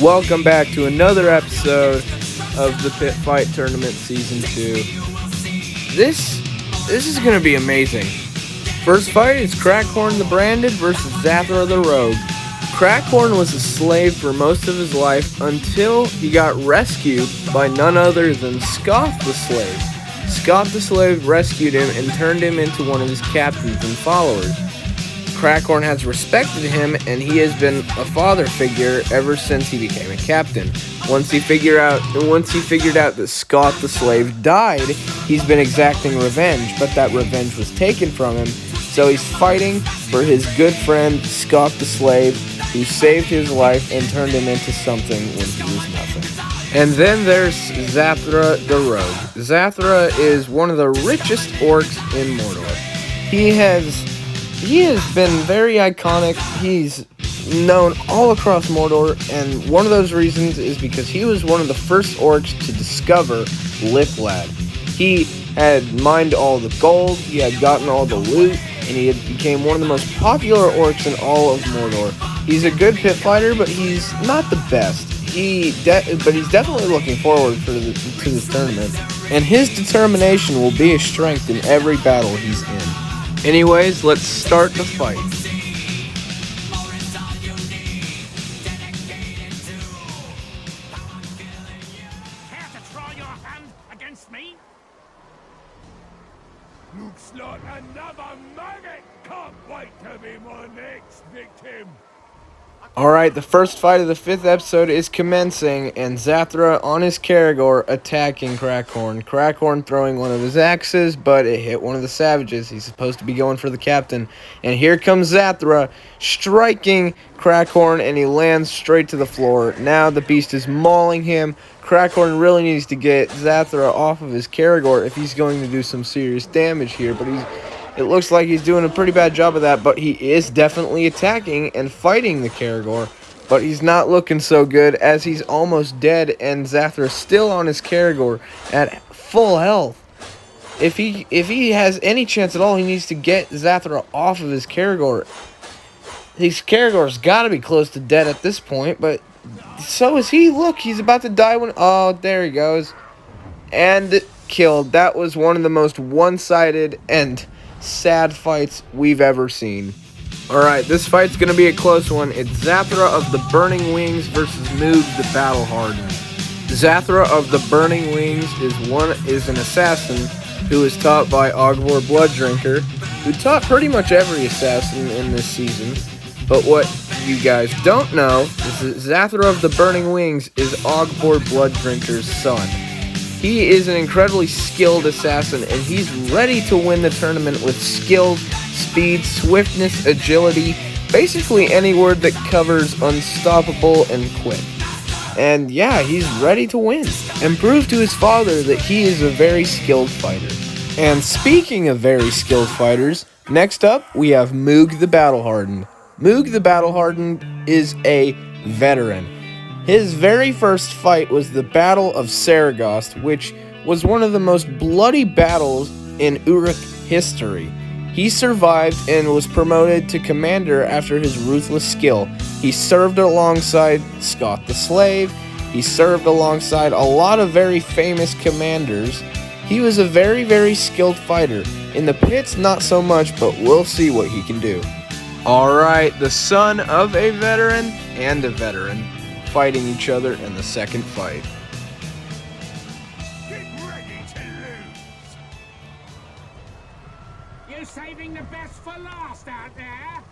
Welcome back to another episode of the Pit Fight Tournament Season 2. This is going to be amazing. First fight is Crackhorn the Branded versus Zathra the Rogue. Crackhorn was a slave for most of his life until he got rescued by none other than Scoth the Slave. Scoth the Slave rescued him and turned him into one of his captains and followers. Crackhorn has respected him, and he has been a father figure ever since he became a captain. Once he figured out that Scoth the Slave died, he's been exacting revenge, but that revenge was taken from him, so he's fighting for his good friend Scoth the Slave, who saved his life and turned him into something when he was nothing. And then there's Zathra the Rogue. Zathra is one of the richest orcs in Mordor. He has been very iconic. He's known all across Mordor, and one of those reasons is because he was one of the first orcs to discover Lithlad. He had mined all the gold, he had gotten all the loot, and he had became one of the most popular orcs in all of Mordor. He's a good pit fighter, but he's not the best. But he's definitely looking forward to this tournament, and his determination will be a strength in every battle he's in. Anyways, let's start the fight. Care to try your hand against me? Looks like another maggot! Can't wait to be my next victim! Alright, the first fight of the 5th episode is commencing, and Zathra on his Caragor attacking Crackhorn. Crackhorn throwing one of his axes, but it hit one of the savages. He's supposed to be going for the captain. And here comes Zathra, striking Crackhorn, and he lands straight to the floor. Now the beast is mauling him. Crackhorn really needs to get Zathra off of his Caragor if he's going to do some serious damage here, but it looks like he's doing a pretty bad job of that, but he is definitely attacking and fighting the Caragor. But he's not looking so good as he's almost dead, and Zathra's still on his Caragor at full health. If he has any chance at all, he needs to get Zathra off of his Caragor. His Caragor's got to be close to dead at this point, but so is he. Look, he's about to die when... Oh, there he goes. And killed. That was one of the most one-sided and sad fights we've ever seen. Alright, this fight's gonna be a close one. It's Zathra of the Burning Wings versus Moog the Battle Hardened. Zathra of the Burning Wings is an assassin who was taught by Ogvor Blooddrinker, who taught pretty much every assassin in this season. But what you guys don't know is that Zathra of the Burning Wings is Ogvor Blooddrinker's son. He is an incredibly skilled assassin, and he's ready to win the tournament with skill, speed, swiftness, agility, basically any word that covers unstoppable and quick. And yeah, he's ready to win, and prove to his father that he is a very skilled fighter. And speaking of very skilled fighters, next up we have Moog the Battle Hardened. Moog the Battle Hardened is a veteran. His very first fight was the Battle of Saragost, which was one of the most bloody battles in Uruk history. He survived and was promoted to commander after his ruthless skill. He served alongside Scoth the Slave. He served alongside a lot of very famous commanders. He was a very, very skilled fighter. In the pits, not so much, but we'll see what he can do. Alright, the son of a veteran and a veteran fighting each other in the second fight. Get ready to lose! You saving the best for last out there?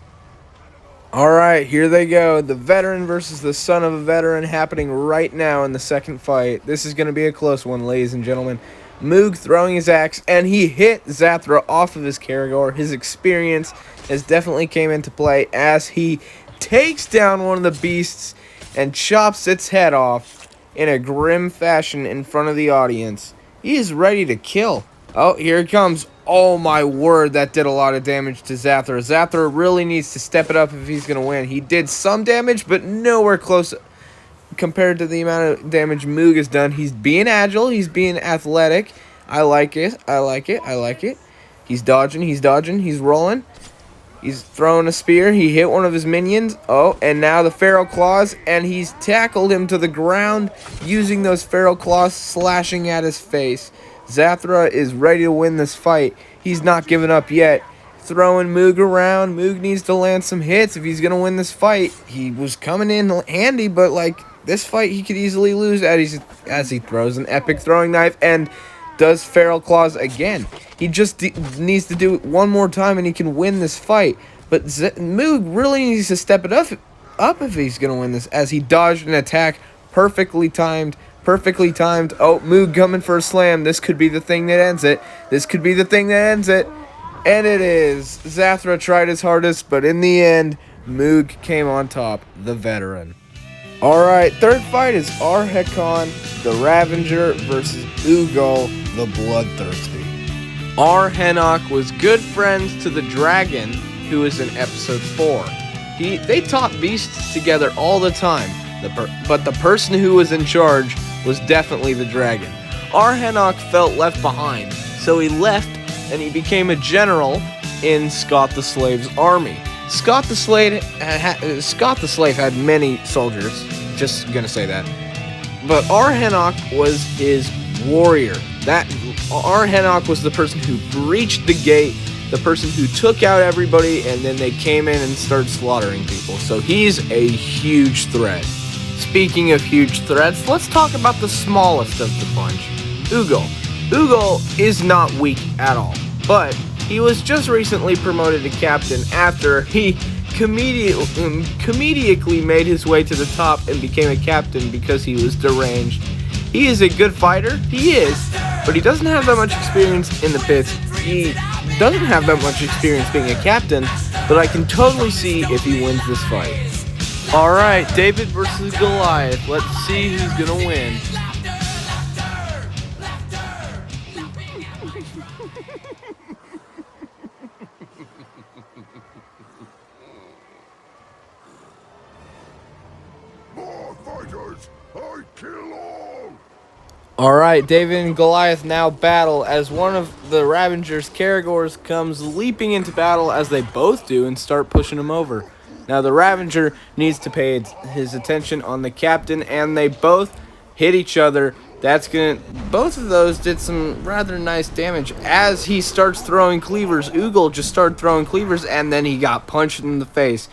Alright, here they go. The veteran versus the son of a veteran happening right now in the second fight. This is going to be a close one, ladies and gentlemen. Moog throwing his axe, and he hit Zathra off of his Caragor. His experience has definitely came into play as he takes down one of the beasts and chops its head off in a grim fashion in front of the audience. He is ready to kill. Oh, here it comes. Oh my word, that did a lot of damage to Zathra. Zathra really needs to step it up if he's going to win. He did some damage, but nowhere close compared to the amount of damage Moog has done. He's being agile. He's being athletic. I like it. I like it. I like it. He's dodging. He's dodging. He's rolling. He's throwing a spear. He hit one of his minions. Oh, and now the Feral Claws, and he's tackled him to the ground using those Feral Claws slashing at his face. Zathra is ready to win this fight. He's not giving up yet. Throwing Moog around. Moog needs to land some hits if he's going to win this fight. He was coming in handy, but like this fight he could easily lose as he throws an epic throwing knife and does Feral Claws again. He just needs to do it one more time and he can win this fight. But Moog really needs to step it up if he's going to win this, as he dodged an attack perfectly timed. Oh, Moog coming for a slam. This could be the thing that ends it. And it is. Zathra tried his hardest, but in the end, Moog came on top, the veteran. Alright, third fight is Ar-Hakon, the Ravager, versus Ugol, the Bloodthirsty. Ar-Henok was good friends to the dragon, who is in episode 4. They taught beasts together all the time, but the person who was in charge was definitely the dragon. Ar-Henok felt left behind, so he left and he became a general in Scott the Slave's army. Scott the Slave had many soldiers, just gonna say that. But Ar-Henok was his warrior. Ar-Henok was the person who breached the gate, the person who took out everybody, and then they came in and started slaughtering people. So he's a huge threat. Speaking of huge threats, let's talk about the smallest of the bunch, Ugol. Ugol is not weak at all, but he was just recently promoted to captain after he comedically made his way to the top and became a captain because he was deranged. He is a good fighter, he is, but he doesn't have that much experience in the pits. He doesn't have that much experience being a captain, but I can totally see if he wins this fight. Alright, David versus Goliath. Let's see who's gonna win. More fighters! I kill all! Alright, David and Goliath now battle as one of the Ravengers, Caragors, comes leaping into battle as they both do and start pushing him over. Now the Ravager needs to pay his attention on the captain, and they both hit each other. Both of those did some rather nice damage. As he starts throwing cleavers, Ugol just started throwing cleavers, and then he got punched in the face.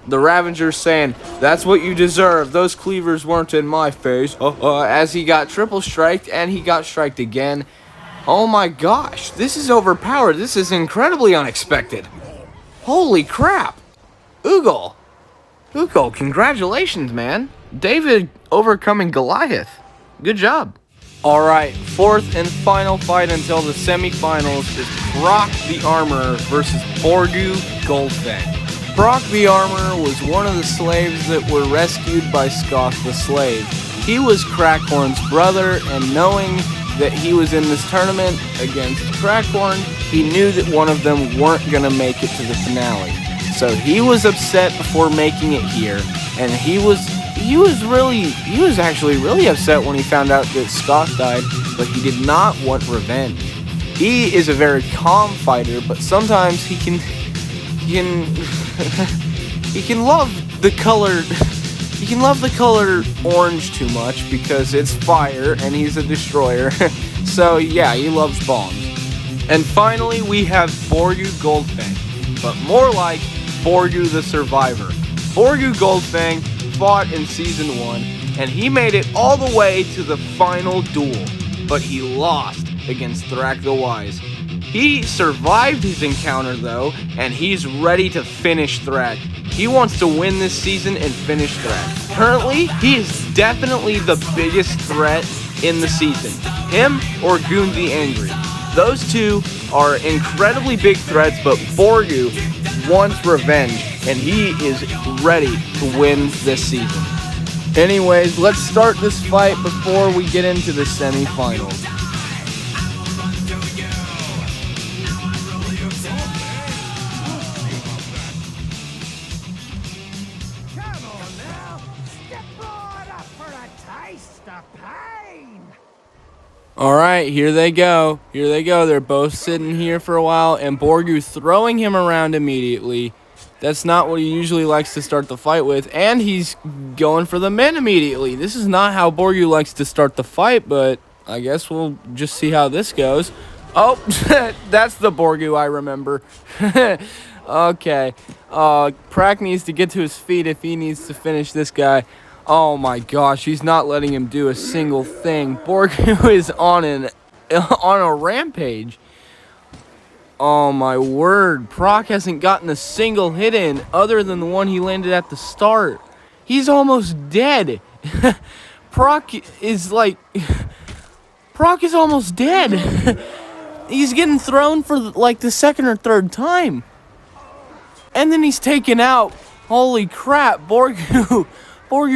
The Ravager's saying, "That's what you deserve. Those cleavers weren't in my face." As he got triple striked, and he got striked again. Oh my gosh, this is overpowered. This is incredibly unexpected. Holy crap. Ugol, congratulations, man. David overcoming Goliath. Good job. Alright, fourth and final fight until the semifinals is Brock the Armorer versus Borgu Goldfang. Brock the Armorer was one of the slaves that were rescued by Scoth the Slave. He was Crackhorn's brother, and knowing that he was in this tournament against Crackhorn, he knew that one of them weren't going to make it to the finale. So he was upset before making it here, and he was actually really upset when he found out that Scoth died, but he did not want revenge. He is a very calm fighter, but sometimes he can love the color orange too much because it's fire and he's a destroyer. So yeah, he loves bombs. And finally we have Borgu Goldfang, but more like Borgu the Survivor. Borgu Goldfang fought in season 1, and he made it all the way to the final duel, but he lost against Thrak the Wise. He survived his encounter though, and he's ready to finish Thrak. He wants to win this season and finish Thrak. Currently, he is definitely the biggest threat in the season. Him or Goon the Angry. Those two are incredibly big threats, but Borgu wants revenge, and he is ready to win this season. Anyways, let's start this fight before we get into the semifinals. Come on now, step right up for a taste of pain. All right, here they go. Here they go. They're both sitting here for a while, and Borgu throwing him around immediately. That's not what he usually likes to start the fight with, and he's going for the men immediately. This is not how Borgu likes to start the fight, but I guess we'll just see how this goes. Oh, that's the Borgu I remember. Okay. Prak needs to get to his feet if he needs to finish this guy. Oh my gosh, he's not letting him do a single thing. Borgu is on a rampage. Oh my word, Prak hasn't gotten a single hit in other than the one he landed at the start. He's almost dead. Prak is almost dead. He's getting thrown for like the second or third time. And then he's taken out. Holy crap, Borgu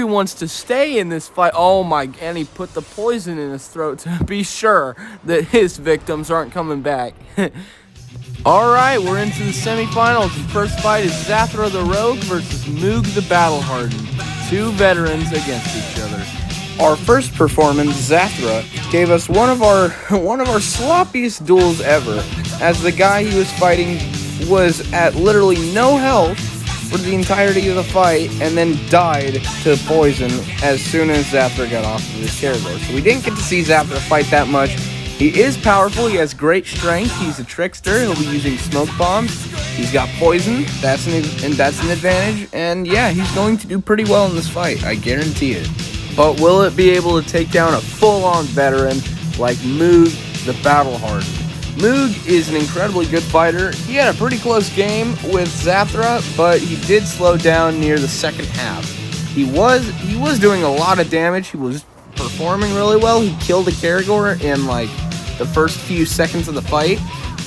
wants to stay in this fight. Oh my, and he put the poison in his throat to be sure that his victims aren't coming back. Alright, we're into the semifinals. The first fight is Zathra the Rogue versus Moog the Battle-Hardened. Two veterans against each other. Our first performance, Zathra, gave us one of our sloppiest duels ever, as the guy he was fighting was at literally no health for the entirety of the fight, and then died to poison as soon as Zathra got off of his Caragor. So we didn't get to see Zathra fight that much. He is powerful, he has great strength, he's a trickster, he'll be using smoke bombs, he's got poison, that's an advantage, and yeah, he's going to do pretty well in this fight, I guarantee it. But will it be able to take down a full-on veteran like Moog the Battle-Hardened? Moog is an incredibly good fighter. He had a pretty close game with Zathra, but he did slow down near the second half. He was doing a lot of damage. He was performing really well. He killed a Caragor in like the first few seconds of the fight,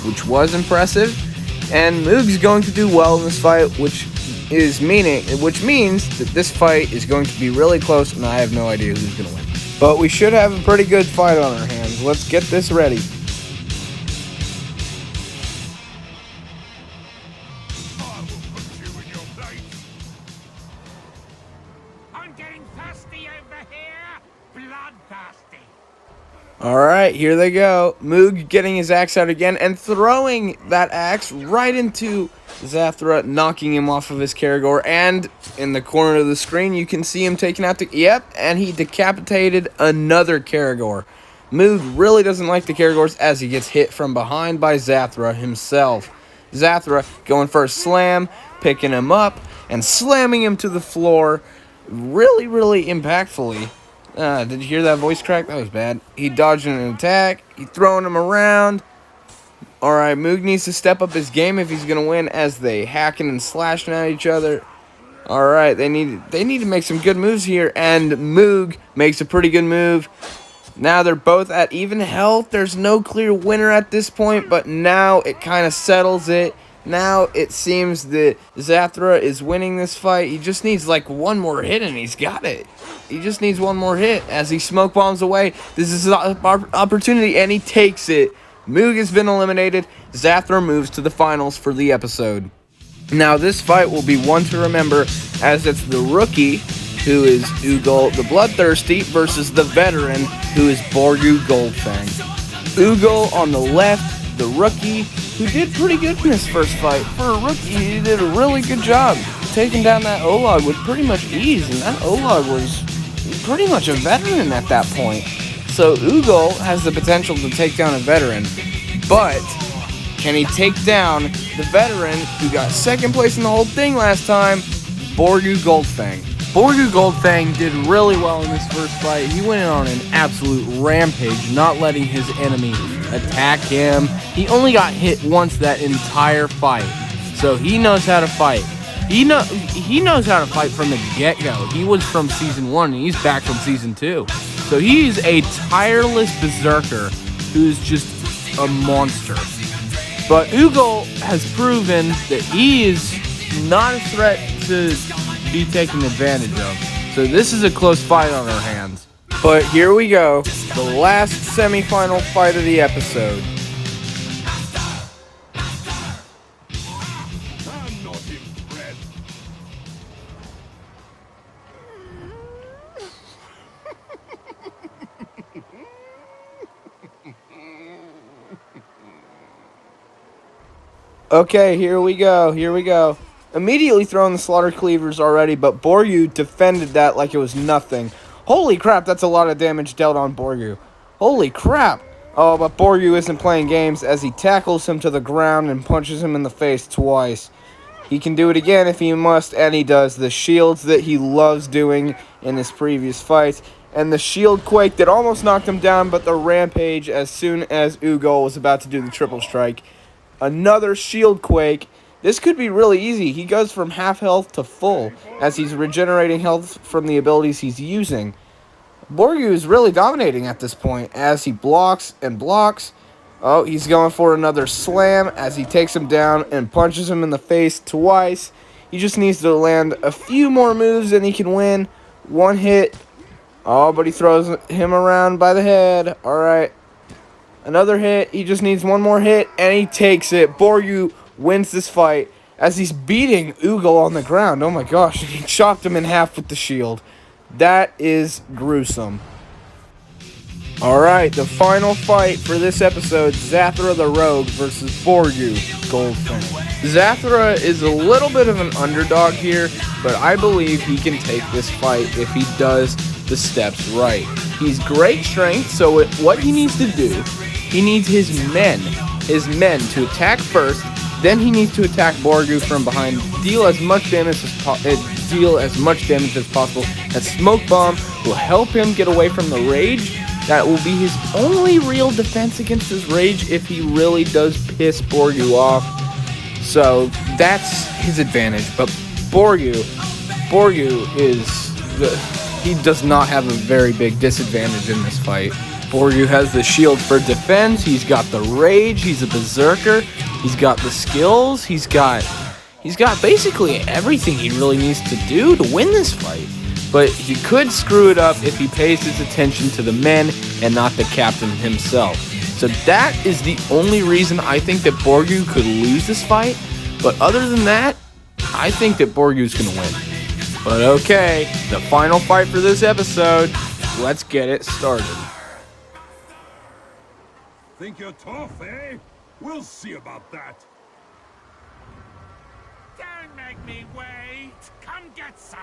which was impressive. And Moog's going to do well in this fight, which means that this fight is going to be really close, and I have no idea who's going to win. But we should have a pretty good fight on our hands. Let's get this ready. I will put you in your place. I'm getting thirsty over here. Bloodthirsty. Alright, here they go. Moog getting his axe out again and throwing that axe right into Zathra, knocking him off of his Caragor. And in the corner of the screen, you can see him taking out the... Yep, and he decapitated another Caragor. Moog really doesn't like the Caragors as he gets hit from behind by Zathra himself. Zathra going for a slam, picking him up, and slamming him to the floor really, really impactfully. Did you hear that voice crack? That was bad. He dodging an attack. He throwing him around. Alright, Moog needs to step up his game if he's going to win as they hacking and slashing at each other. Alright, they need to make some good moves here, and Moog makes a pretty good move. Now they're both at even health. There's no clear winner at this point, but now it kind of settles it. Now it seems that Zathra is winning this fight. He just needs like one more hit and he's got it. He just needs one more hit as he smoke bombs away. This is an opportunity and he takes it. Moog has been eliminated. Zathra moves to the finals for the episode. Now this fight will be one to remember as it's the rookie, who is Ugol the Bloodthirsty, versus the veteran, who is Borgu Goldfang. Ugol on the left, the rookie, who did pretty good in this first fight. For a rookie, he did a really good job taking down that Olog with pretty much ease, and that Olog was pretty much a veteran at that point. So Ugol has the potential to take down a veteran, but can he take down the veteran who got second place in the whole thing last time, Borgu Goldfang? Borgu Goldfang did really well in this first fight. He went on an absolute rampage, not letting his enemy attack him. He only got hit once that entire fight, so he knows how to fight. He knows how to fight from the get-go. He was from Season 1, and he's back from Season 2. So he's a tireless berserker who's just a monster. But Ugol has proven that he is not a threat to be taken advantage of. So this is a close fight on our hands. But here we go, the last semifinal fight of the episode. I'm not impressed. Okay, here we go. Here we go. Immediately throwing the Slaughter Cleavers already, but Boryu defended that like it was nothing. Holy crap, that's a lot of damage dealt on Boryu. Holy crap. Oh, but Boryu isn't playing games as he tackles him to the ground and punches him in the face twice. He can do it again if he must, and he does. The shields that he loves doing in his previous fights, and the shield quake that almost knocked him down, but the rampage as soon as Ugol was about to do the triple strike. Another shield quake. This could be really easy. He goes from half health to full as he's regenerating health from the abilities he's using. Boryu is really dominating at this point as he blocks and blocks. Oh, he's going for another slam as he takes him down and punches him in the face twice. He just needs to land a few more moves and he can win. One hit. Oh, but he throws him around by the head. All right. Another hit. He just needs one more hit and he takes it. Boryu wins this fight as he's beating Ugol on the ground. Oh my gosh. He chopped him in half with the shield. That is gruesome. Alright, the final fight for this episode, Zathra the Rogue versus Boryu Goldfin. Zathra is a little bit of an underdog here, but I believe he can take this fight if he does the steps right. He's great strength, so what he needs to do, he needs his men to attack first, then he needs to attack Boryu from behind, deal as much damage as possible. That smoke bomb will help him get away from the rage. That will be his only real defense against his rage if he really does piss Boryu off. So that's his advantage. But Boryu he does not have a very big disadvantage in this fight. Boryu has the shield for defense. He's got the rage. He's a berserker. He's got the skills. He's got basically everything he really needs to do to win this fight. But he could screw it up if he pays his attention to the men and not the captain himself. So that is the only reason I think that Boryu could lose this fight. But other than that, I think that Boryu's going to win. But okay, the final fight for this episode. Let's get it started. Think you're tough, eh? We'll see about that. Don't make me wait. Come get some.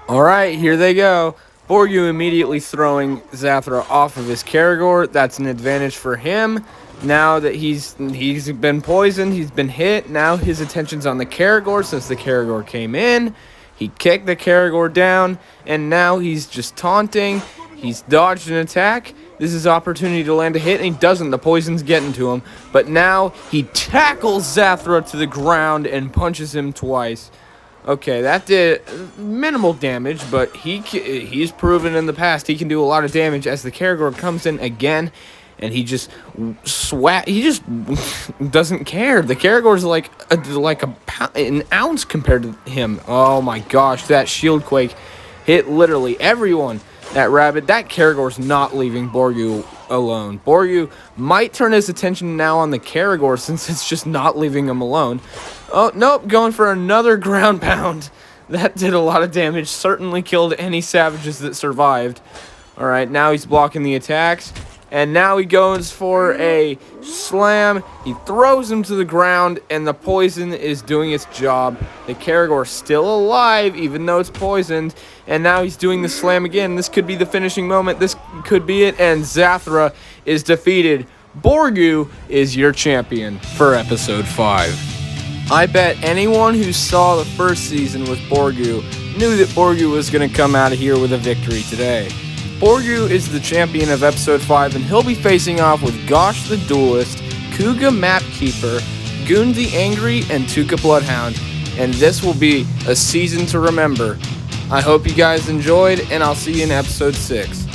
Alright, here they go. Boryu immediately throwing Zathra off of his Karagor. That's an advantage for him. Now that he's been poisoned, he's been hit. Now his attention's on the Karagor since the Karagor came in. He kicked the Karagor down, and now he's just taunting. He's dodged an attack. This is opportunity to land a hit, and he doesn't. The poison's getting to him. But now he tackles Zathra to the ground and punches him twice. Okay, that did minimal damage, but he's proven in the past he can do a lot of damage as the Karagor comes in again, and he just doesn't care. The Karagor's like an ounce compared to him. Oh my gosh, that shield quake hit literally everyone. That Karagor's not leaving Boryu alone. Boryu might turn his attention now on the Karagor since it's just not leaving him alone. Oh, nope, going for another ground pound. That did a lot of damage. Certainly killed any savages that survived. Alright, now he's blocking the attacks. And now he goes for a slam. He throws him to the ground, and the poison is doing its job. The Karagor's still alive, even though it's poisoned. And now he's doing the slam again. This could be the finishing moment. This could be it. And Zathra is defeated. Boryu is your champion for episode 5. I bet anyone who saw the first season with Boryu knew that Boryu was going to come out of here with a victory today. Boryu is the champion of episode 5, and he'll be facing off with Gosh the Duelist, Kuga Mapkeeper, Goon the Angry, and Tuka Bloodhound. And this will be a season to remember. I hope you guys enjoyed, and I'll see you in episode 6.